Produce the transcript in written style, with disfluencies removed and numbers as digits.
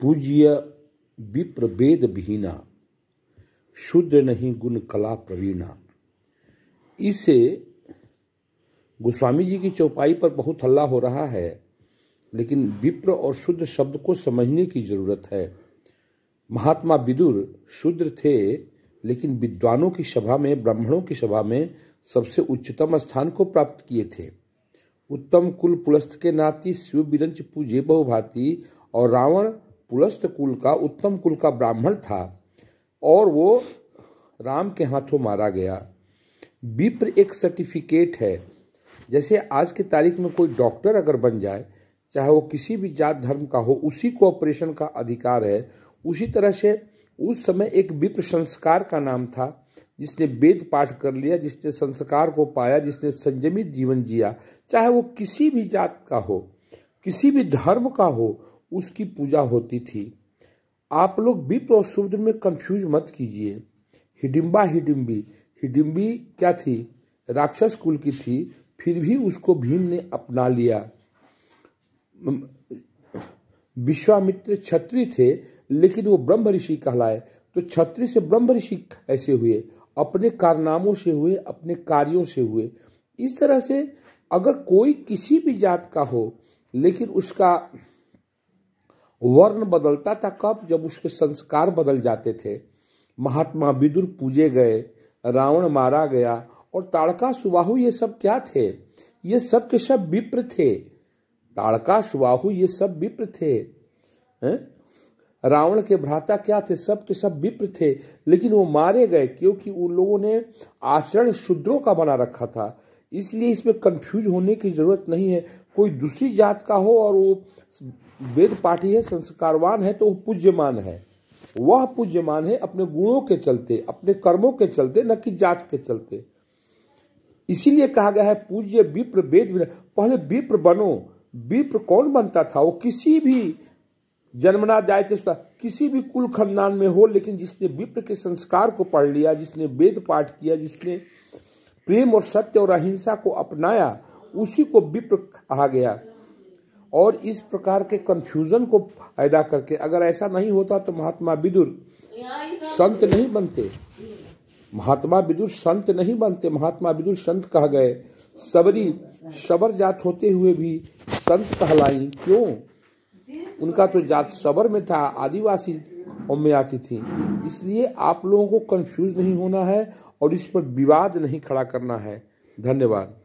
पूज्य विप्र वेद विहीना, शूद्र नहीं गुण कला प्रवीणा। इससे गोस्वामी जी की चौपाई पर बहुत हल्ला हो रहा है, लेकिन विप्र और शूद्र शब्द को समझने की जरूरत है। महात्मा विदुर शूद्र थे, लेकिन विद्वानों की सभा में, ब्राह्मणों की सभा में सबसे उच्चतम स्थान को प्राप्त किए थे। उत्तम कुल पुलस्त के नाती शिव बिरंच पूजे बहुभांति, और रावण पुलस्त कुल का उत्तम कुल का ब्राह्मण था और वो राम के हाथों मारा गया। विप्र एक सर्टिफिकेट है। जैसे आज की तारीख में कोई डॉक्टर अगर बन जाए, चाहे वो किसी भी जात धर्म का हो, उसी को ऑपरेशन का अधिकार है। उसी तरह से उस समय एक विप्र संस्कार का नाम था, जिसने वेद पाठ कर लिया, जिसने संस्कार को पाया, जिसने संयमित जीवन जिया, चाहे वो किसी भी जात का हो, किसी भी धर्म का हो, उसकी पूजा होती थी। आप लोग विप्र और शूद्र में कंफ्यूज मत कीजिए। हिडिंबा हिडिंबी क्या थी? राक्षस कुल की थी, फिर भी उसको भीम ने अपना लिया। विश्वामित्र क्षत्रिय थे, लेकिन वो ब्रह्म ऋषि कहलाए। तो क्षत्रिय से ब्रह्म ऋषि ऐसे हुए? अपने कारनामों से हुए, अपने कार्यों से हुए। इस तरह से अगर कोई किसी भी जात का हो, लेकिन उसका वर्ण बदलता था कब? जब उसके संस्कार बदल जाते थे। महात्मा विदुर पूजे गए, रावण मारा गया, और ताड़का सुबाहु ये सब क्या थे? ये सब के सब विप्र थे। ताड़का सुबाहु ये सब विप्र थे। रावण के भ्राता क्या थे? सब के सब विप्र थे, लेकिन वो मारे गए क्योंकि उन लोगों ने आचरण शूद्रों का बना रखा था। इसलिए इसमें कंफ्यूज होने की जरूरत नहीं है। कोई दूसरी जात का हो और वो वेद पाठी है, संस्कारवान है, तो वो पूज्यमान है। वह पूज्यमान है अपने गुणों के चलते, अपने कर्मों के चलते, न कि जात के चलते। इसीलिए कहा गया है पूज्य विप्र वेद। पहले विप्र बनो। विप्र कौन बनता था? वो किसी भी जन्मना जाए थे, किसी भी कुल खानदान में हो, लेकिन जिसने विप्र के संस्कार को पढ़ लिया, जिसने वेद पाठ किया, जिसने प्रेम और सत्य और अहिंसा को अपनाया, उसी को विप्र कहा गया। और इस प्रकार के कंफ्यूजन को पैदा करके, अगर ऐसा नहीं होता तो महात्मा विदुर संत नहीं बनते। महात्मा विदुर संत नहीं बनते। महात्मा विदुर संत कह गए। सबरी शबर जात होते हुए भी संत कहलाई। क्यों? उनका तो जात शबर में था, आदिवासी में आती थी। इसलिए आप लोगों को कंफ्यूज नहीं होना है और इस पर विवाद नहीं खड़ा करना है। धन्यवाद।